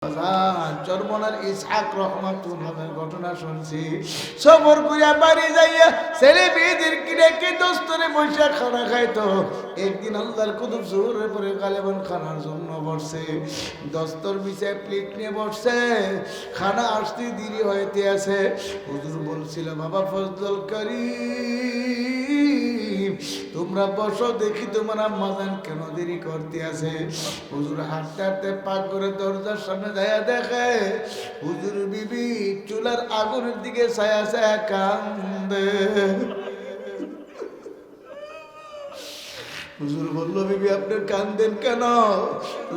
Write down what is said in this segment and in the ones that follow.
চরমনার ইসহাক রহমাতুল্লাহের ঘটনা শুনছি। সফর করিয়া বাড়ি যাইয়া ছেলে মেয়েদের রেখে দোস্তরে বসে খানা খাইতো। একদিন আল্লাহর কুতুব জোহরের পরে গালেবান খানার জন্য বসছে। দস্তর বিছায় প্লেট নিয়ে বসছে, খানা আসতে দেরি হইতে আছে। হুজুর বলছিল, বাবা ফজল করিম তোমরা বসো, দেখি তোমার আম্মাজান কেন দেরি করতে আছে। হুজুর হাঁটতে হাঁটতে পাক করে দরজার সামনে যাইয়া দেখে হুজুর বিবি চুলার আগুনের দিকে ছায়া ছায়া কান্দে। হুজুর বলল, বিবি আপনি কান্দেন কেন?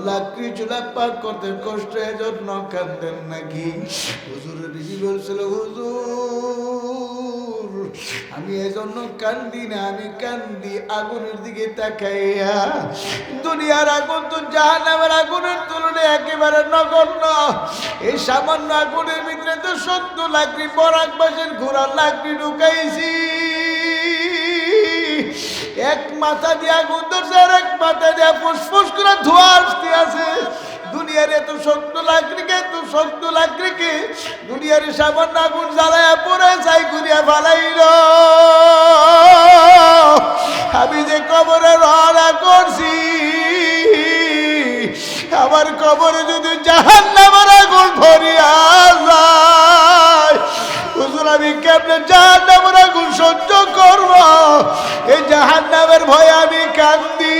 লাকড়ি চুলা পাক করতে কষ্ট এজন্য কান্দেন নাকি? হুজুরের বিবি বলছিল, হুজুর আমি এজন্য কান্দি না, আমি কান্দি আগুনের দিকে তাকাইয়া। দুনিয়ার আগুন তো জাহান্নামের আগুনের তুলনায় একেবারে নগণ্য। এই সামান্য আগুনের ভিতরে তো 70 লাকড়ি বরাক বাসের ঘোড়ার লাকড়ি ঢুকাইছি। এক মাথা দিয়ে আগুন ধরছে আর এক মাথা দিয়ে ফুসফুস করে ধোঁয়া আসতে আছে। দুনিয়ার এত 70 লাকড়িকে, এত 70 লাকড়িকে দুনিয়ার সামান্য আগুন জ্বালায়া পড়ে যাই ঘুরিয়া ফালাইল। আমি যে কবরে রওনা করছি, আমার কবরে যদি জাহান্নামের আগুন ভরিয়া যায়, হুজুর আমি কেমনে জাহান্নামের আগুন সহ্য করব? এই জাহান্নামের ভয়ে আমি কান্দি।